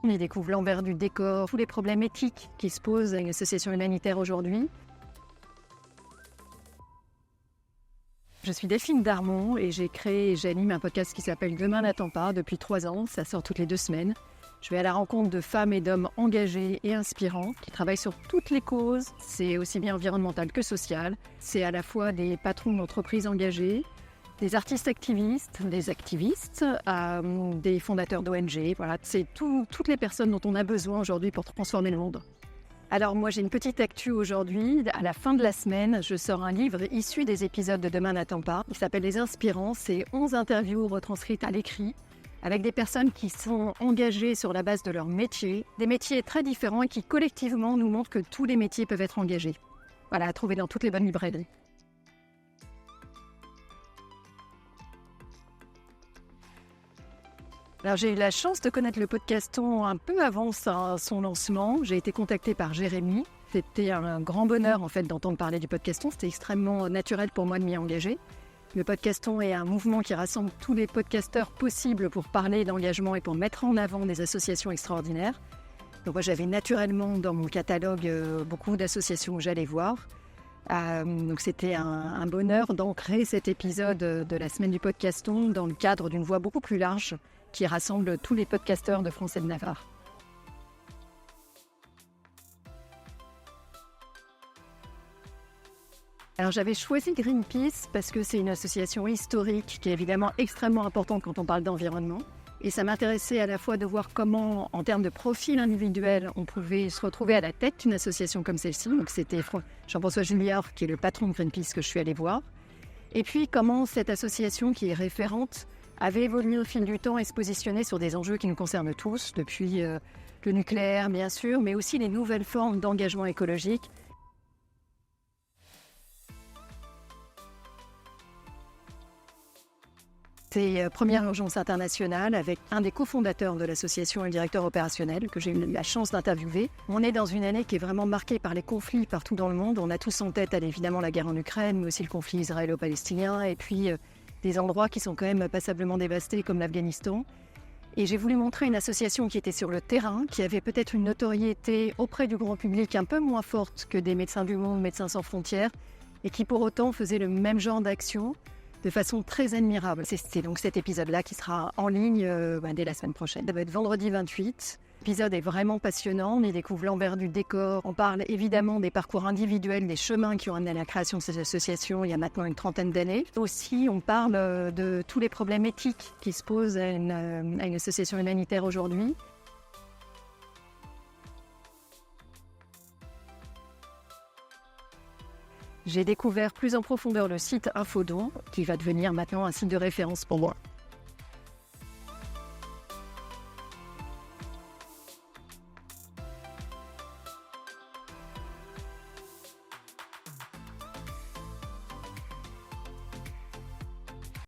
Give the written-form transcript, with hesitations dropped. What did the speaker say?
On y découvre l'envers du décor, tous les problèmes éthiques qui se posent à une association humanitaire aujourd'hui. Je suis Delphine Darmon et j'ai créé et j'anime un podcast qui s'appelle Demain n'attend pas depuis 3 ans. Ça sort toutes les 2 semaines. Je vais à la rencontre de femmes et d'hommes engagés et inspirants qui travaillent sur toutes les causes. C'est aussi bien environnemental que social. C'est à la fois des patrons d'entreprises engagés, des artistes activistes, des activistes, des fondateurs d'ONG. Voilà, c'est toutes les personnes dont on a besoin aujourd'hui pour transformer le monde. Alors moi j'ai une petite actu aujourd'hui. À la fin de la semaine, je sors un livre issu des épisodes de Demain n'attend pas. Il s'appelle Les Inspirants. C'est 11 interviews retranscrites à l'écrit avec des personnes qui sont engagées sur la base de leur métier. Des métiers très différents et qui collectivement nous montrent que tous les métiers peuvent être engagés. Voilà, à trouver dans toutes les bonnes librairies. Alors j'ai eu la chance de connaître le podcaston un peu avant son lancement. J'ai été contactée par Jérémy. C'était un grand bonheur en fait d'entendre parler du podcaston. C'était extrêmement naturel pour moi de m'y engager. Le podcaston est un mouvement qui rassemble tous les podcasteurs possibles pour parler d'engagement et pour mettre en avant des associations extraordinaires. Donc moi j'avais naturellement dans mon catalogue beaucoup d'associations où j'allais voir. Donc c'était un bonheur d'ancrer cet épisode de la semaine du podcaston dans le cadre d'une voix beaucoup plus large qui rassemble tous les podcasteurs de France et de Navarre. Alors j'avais choisi Greenpeace parce que c'est une association historique qui est évidemment extrêmement importante quand on parle d'environnement. Et ça m'intéressait à la fois de voir comment, en termes de profil individuel, on pouvait se retrouver à la tête d'une association comme celle-ci. Donc c'était Jean-François Julliard, qui est le patron de Greenpeace, que je suis allée voir. Et puis comment cette association, qui est référente, avait évolué au fil du temps et se positionnait sur des enjeux qui nous concernent tous, depuis le nucléaire bien sûr, mais aussi les nouvelles formes d'engagement écologique. C'est Première Urgence Internationale avec un des cofondateurs de l'association et le directeur opérationnel que j'ai eu la chance d'interviewer. On est dans une année qui est vraiment marquée par les conflits partout dans le monde. On a tous en tête évidemment la guerre en Ukraine, mais aussi le conflit israélo-palestinien et puis des endroits qui sont quand même passablement dévastés comme l'Afghanistan. Et j'ai voulu montrer une association qui était sur le terrain, qui avait peut-être une notoriété auprès du grand public un peu moins forte que des Médecins du Monde, Médecins sans frontières, et qui pour autant faisait le même genre d'action de façon très admirable. C'est donc cet épisode-là qui sera en ligne dès la semaine prochaine. Ça va être vendredi 28. L'épisode est vraiment passionnant. On y découvre l'envers du décor. On parle évidemment des parcours individuels, des chemins qui ont amené à la création de cette association il y a maintenant une 30aine d'années. Aussi, on parle de tous les problèmes éthiques qui se posent à une association humanitaire aujourd'hui. J'ai découvert plus en profondeur le site Infodon, qui va devenir maintenant un site de référence pour moi.